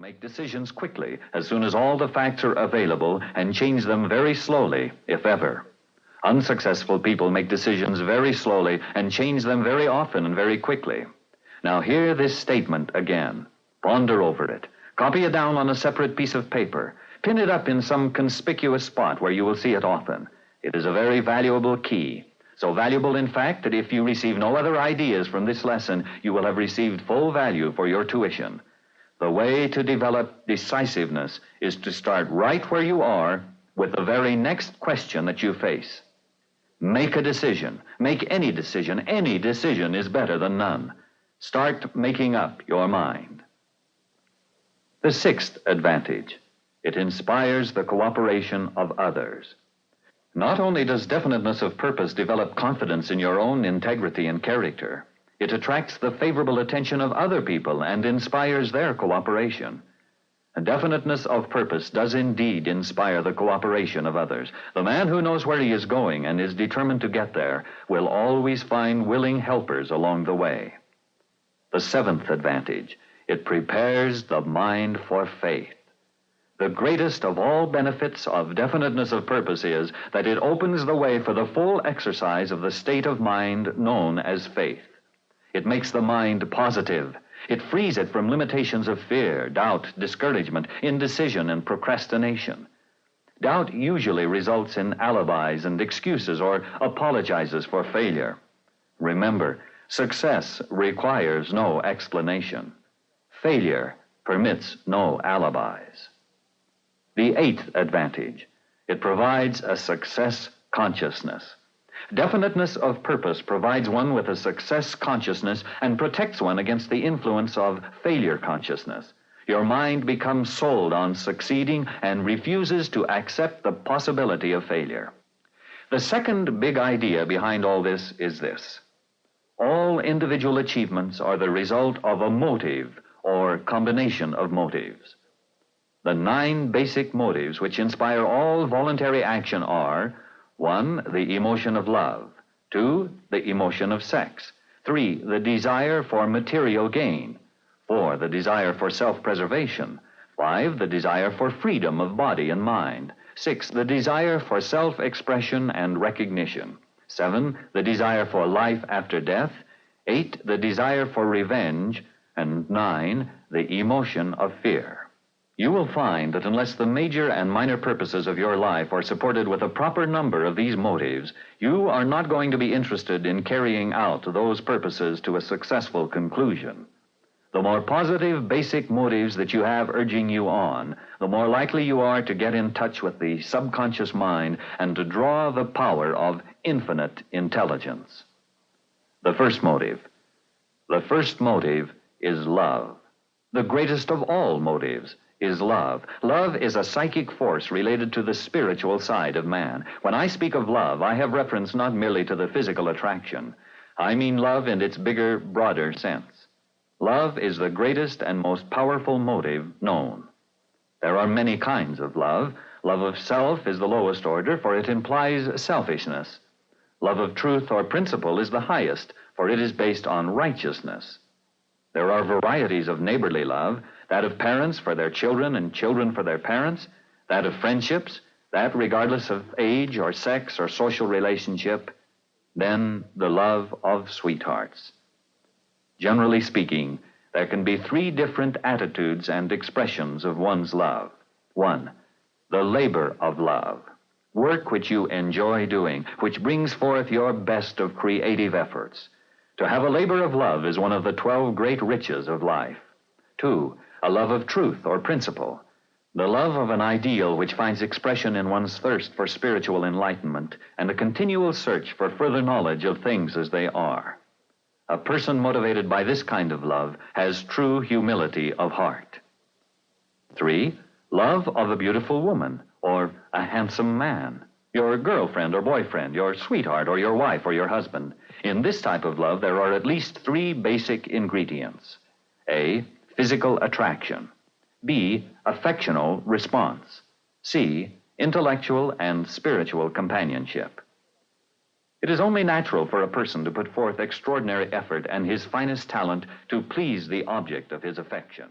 make decisions quickly, as soon as all the facts are available, and change them very slowly, if ever. Unsuccessful people make decisions very slowly and change them very often and very quickly. Now hear this statement again. Ponder over it. Copy it down on a separate piece of paper. Pin it up in some conspicuous spot where you will see it often. It is a very valuable key. So valuable, in fact, that if you receive no other ideas from this lesson, you will have received full value for your tuition. The way to develop decisiveness is to start right where you are with the very next question that you face. Make a decision. Make any decision. Any decision is better than none. Start making up your mind. The sixth advantage, it inspires the cooperation of others. Not only does definiteness of purpose develop confidence in your own integrity and character, it attracts the favorable attention of other people and inspires their cooperation. A definiteness of purpose does indeed inspire the cooperation of others. The man who knows where he is going and is determined to get there will always find willing helpers along the way. The seventh advantage, it prepares the mind for faith. The greatest of all benefits of definiteness of purpose is that it opens the way for the full exercise of the state of mind known as faith. It makes the mind positive. It frees it from limitations of fear, doubt, discouragement, indecision, and procrastination. Doubt usually results in alibis and excuses or apologizes for failure. Remember, success requires no explanation. Failure permits no alibis. The eighth advantage, it provides a success consciousness. Definiteness of purpose provides one with a success consciousness and protects one against the influence of failure consciousness. Your mind becomes sold on succeeding and refuses to accept the possibility of failure. The second big idea behind all this is this. All individual achievements are the result of a motive or combination of motives. The 9 basic motives which inspire all voluntary action are: 1, the emotion of love; 2, the emotion of sex; 3, the desire for material gain; 4, the desire for self-preservation; 5, the desire for freedom of body and mind; 6, the desire for self-expression and recognition; 7, the desire for life after death; 8, the desire for revenge; and 9, the emotion of fear. You will find that unless the major and minor purposes of your life are supported with a proper number of these motives, you are not going to be interested in carrying out those purposes to a successful conclusion. The more positive basic motives that you have urging you on, the more likely you are to get in touch with the subconscious mind and to draw the power of infinite intelligence. The first motive. The first motive is love. The greatest of all motives is love. Love is a psychic force related to the spiritual side of man. When I speak of love, I have reference not merely to the physical attraction. I mean love in its bigger, broader sense. Love is the greatest and most powerful motive known. There are many kinds of love. Love of self is the lowest order, for it implies selfishness. Love of truth or principle is the highest, for it is based on righteousness. There are varieties of neighborly love, that of parents for their children and children for their parents, that of friendships, that regardless of age or sex or social relationship, then the love of sweethearts. Generally speaking, there can be 3 different attitudes and expressions of one's love. 1, the labor of love, work which you enjoy doing, which brings forth your best of creative efforts. To have a labor of love is one of the 12 great riches of life. 2, a love of truth or principle, the love of an ideal which finds expression in one's thirst for spiritual enlightenment and a continual search for further knowledge of things as they are. A person motivated by this kind of love has true humility of heart. 3, love of a beautiful woman or a handsome man, your girlfriend or boyfriend, your sweetheart or your wife or your husband. In this type of love, there are at least 3 basic ingredients. A, physical attraction. B, affectional response. C, intellectual and spiritual companionship. It is only natural for a person to put forth extraordinary effort and his finest talent to please the object of his affection.